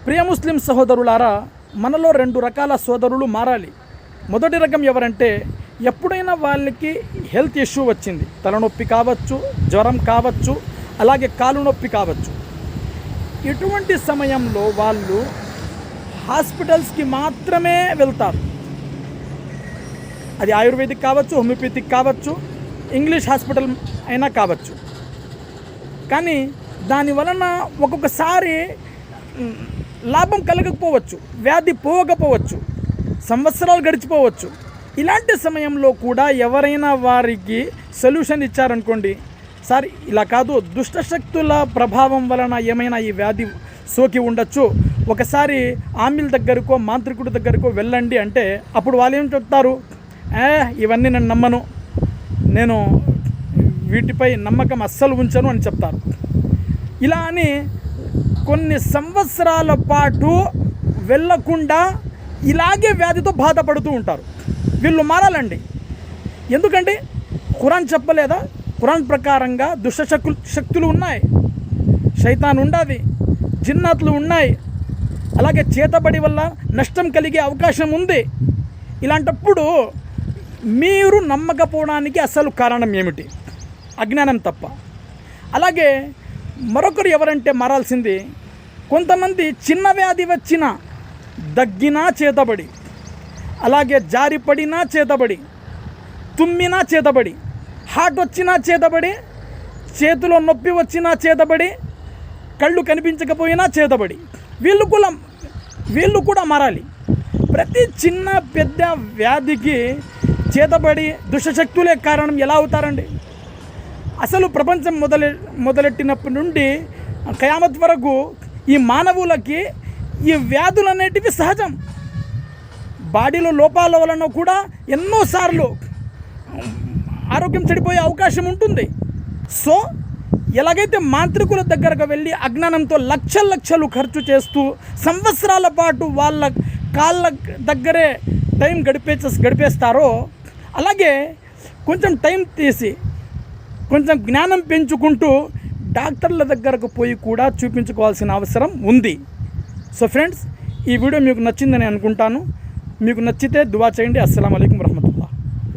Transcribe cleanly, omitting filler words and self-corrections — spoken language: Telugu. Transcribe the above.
ప్రియ ముస్లిం సహోదరులారా, మనలో రెండు రకాల సోదరులు మారాలి. మొదటి రకం ఎవరంటే, ఎప్పుడైనా వాళ్ళకి హెల్త్ ఇష్యూ వచ్చింది, తలనొప్పి కావచ్చు, జ్వరం కావచ్చు, అలాగే కాలు నొప్పి కావచ్చు. ఇటువంటి సమయంలో వాళ్ళు హాస్పిటల్స్కి మాత్రమే వెళ్తారు. అది ఆయుర్వేదిక్ కావచ్చు, హోమియోపతిక్ కావచ్చు, ఇంగ్లీష్ హాస్పిటల్ అయినా కావచ్చు. కానీ దాని వలన ఒక్కొక్కసారి లాభం కలగకపోవచ్చు, వ్యాధి పోవకపోవచ్చు, సంవత్సరాలు గడిచిపోవచ్చు. ఇలాంటి సమయంలో కూడా ఎవరైనా వారికి సొల్యూషన్ ఇచ్చారనుకోండి, సార్ ఇలా కాదు, దుష్టశక్తుల ప్రభావం వలన ఏమైనా ఈ వ్యాధి సోకి ఉండొచ్చు, ఒకసారి ఆమిల్ దగ్గరకో మాంత్రికుడి దగ్గరకో వెళ్ళండి అంటే, అప్పుడు వాళ్ళు ఏం చెప్తారు, ఇవన్నీ నేను నమ్మను, నేను వీటిపై నమ్మకం అస్సలు ఉంచను అని చెప్తారు. ఇలా అని కొన్ని సంవత్సరాల పాటు వెళ్ళకుండా ఇలాగే వ్యాధితో బాధపడుతూ ఉంటారు. వీళ్ళు మారాలండి. ఎందుకంటే ఖురాన్ చెప్పలేదా, ఖురాన్ ప్రకారంగా శక్తులు ఉన్నాయి, శైతాన్ ఉండాది, జిన్నాతులు ఉన్నాయి, అలాగే చేతబడి వల్ల నష్టం కలిగే అవకాశం ఉంది. ఇలాంటప్పుడు మీరు నమ్మకపోవడానికి అసలు కారణం ఏమిటి? అజ్ఞానం తప్ప. అలాగే మరొకరు ఎవరంటే మారాల్సింది, కొంతమంది చిన్న వ్యాధి వచ్చినా దగ్గినా చేతబడి, అలాగే జారిపడినా చేతబడి, తుమ్మినా చేతబడి, హార్ట్ వచ్చినా చేతబడి, చేతిలో నొప్పి వచ్చినా చేతబడి, కళ్ళు కనిపించకపోయినా చేతబడి, వీళ్ళు కూడా మారాలి. ప్రతి చిన్న పెద్ద వ్యాధికి చేతబడి దుష్టశక్తులే కారణం ఎలా అవుతారండి? అసలు ప్రపంచం మొదలెట్టినప్పటి నుండి ఖయామత్ వరకు ఈ మానవులకి ఈ వ్యాధులు అనేటివి సహజం. బాడీలో లోపాల వలన కూడా ఎన్నోసార్లు ఆరోగ్యం చెడిపోయే అవకాశం ఉంటుంది. సో ఎలాగైతే మాంత్రికుల దగ్గరకు వెళ్ళి అజ్ఞానంతో లక్షలు ఖర్చు చేస్తూ సంవత్సరాల పాటు వాళ్ళ కాళ్ళ దగ్గరే టైం గడిపేస్తారో, అలాగే కొంచెం టైం తీసి కొంచెం జ్ఞానం పెంచుకుంటూ డాక్టర్ల దగ్గరకు పోయి కూడా చూపించుకోవాల్సిన అవసరం ఉంది. సో ఫ్రెండ్స్, ఈ వీడియో మీకు నచ్చిందని అనుకుంటాను. మీకు నచ్చితే దువా చేయండి. అస్సలాము అలైకుం.